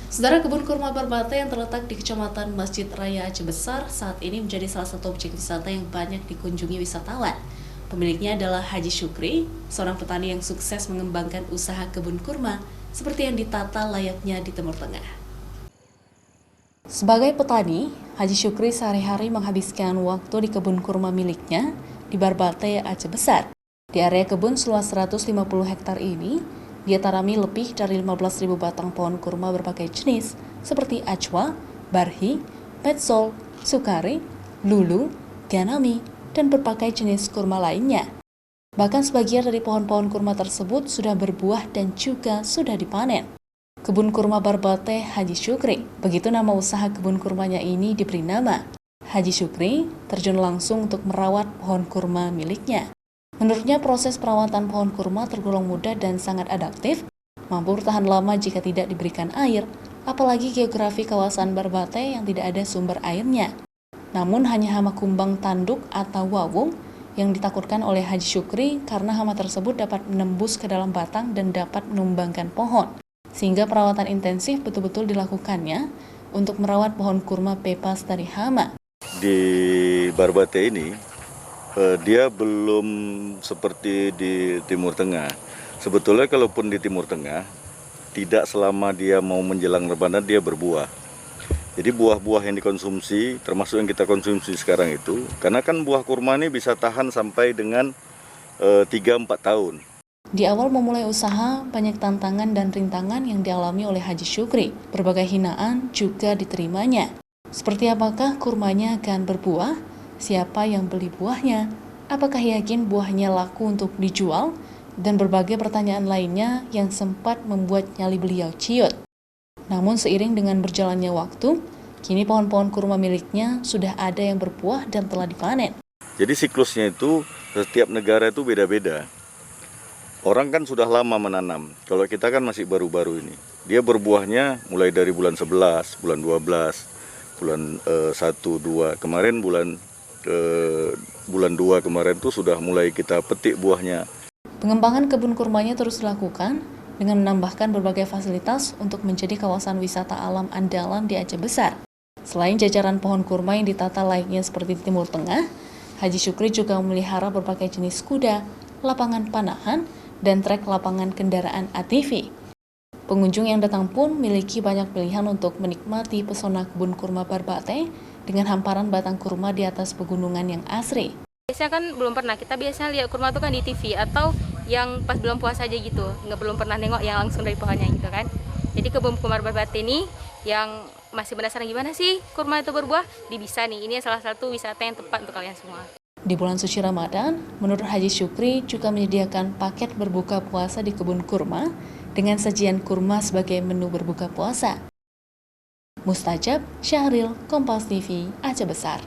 Saudara, kebun kurma Barbate yang terletak di Kecamatan Masjid Raya Aceh Besar saat ini menjadi salah satu objek wisata yang banyak dikunjungi wisatawan. Pemiliknya adalah Haji Syukri, seorang petani yang sukses mengembangkan usaha kebun kurma seperti yang ditata layaknya di Timur Tengah. Sebagai petani, Haji Syukri sehari-hari menghabiskan waktu di kebun kurma miliknya di Barbate Aceh Besar. Di area kebun seluas 150 hektar ini, dia tanami lebih dari 15.000 batang pohon kurma berbagai jenis seperti ajwa, barhi, petsol, sukari, lulu, ganami, dan berbagai jenis kurma lainnya. Bahkan sebagian dari pohon-pohon kurma tersebut sudah berbuah dan juga sudah dipanen. Kebun kurma Barbate Haji Syukri, begitu nama usaha kebun kurmanya ini diberi nama. Haji Syukri terjun langsung untuk merawat pohon kurma miliknya. Menurutnya proses perawatan pohon kurma tergolong mudah dan sangat adaptif, mampu bertahan lama jika tidak diberikan air, apalagi geografi kawasan Barbate yang tidak ada sumber airnya. Namun hanya hama kumbang tanduk atau wawung yang ditakutkan oleh Haji Syukri karena hama tersebut dapat menembus ke dalam batang dan dapat menumbangkan pohon. Sehingga perawatan intensif betul-betul dilakukannya untuk merawat pohon kurma bebas dari hama. Di Barbate ini, dia belum seperti di Timur Tengah. Sebetulnya kalaupun di Timur Tengah, tidak selama dia mau menjelang Ramadan dia berbuah. Jadi buah-buah yang dikonsumsi, termasuk yang kita konsumsi sekarang itu, karena kan buah kurma ini bisa tahan sampai dengan 3-4 tahun. Di awal memulai usaha, banyak tantangan dan rintangan yang dialami oleh Haji Syukri. Berbagai hinaan juga diterimanya. Seperti apakah kurmanya akan berbuah? Siapa yang beli buahnya? Apakah yakin buahnya laku untuk dijual? Dan berbagai pertanyaan lainnya yang sempat membuat nyali beliau ciut. Namun seiring dengan berjalannya waktu, kini pohon-pohon kurma miliknya sudah ada yang berbuah dan telah dipanen. Jadi siklusnya itu setiap negara itu beda-beda. Orang kan sudah lama menanam, kalau kita kan masih baru-baru ini. Dia berbuahnya mulai dari bulan 11, bulan 12, bulan 1, 2, kemarin bulan 2 kemarin tuh sudah mulai kita petik buahnya. Pengembangan kebun kurmanya terus dilakukan dengan menambahkan berbagai fasilitas untuk menjadi kawasan wisata alam andalan di Aceh Besar. Selain jajaran pohon kurma yang ditata layaknya seperti di Timur Tengah, Haji Syukri juga memelihara berbagai jenis kuda, lapangan panahan, dan trek lapangan kendaraan ATV. Pengunjung yang datang pun memiliki banyak pilihan untuk menikmati pesona kebun kurma Barbate dengan hamparan batang kurma di atas pegunungan yang asri. Biasanya kan belum pernah, kita biasanya lihat kurma itu kan di TV atau yang pas bulan puasa aja gitu, belum pernah nengok yang langsung dari pohonnya gitu kan. Jadi kebun kurma Barbate ini yang masih penasaran gimana sih kurma itu berbuah, bisa nih, ini salah satu wisata yang tepat untuk kalian semua. Di bulan suci Ramadan, menurut Haji Syukri juga menyediakan paket berbuka puasa di kebun kurma dengan sajian kurma sebagai menu berbuka puasa. Mustajab Syahril, Kompas TV, Aceh Besar.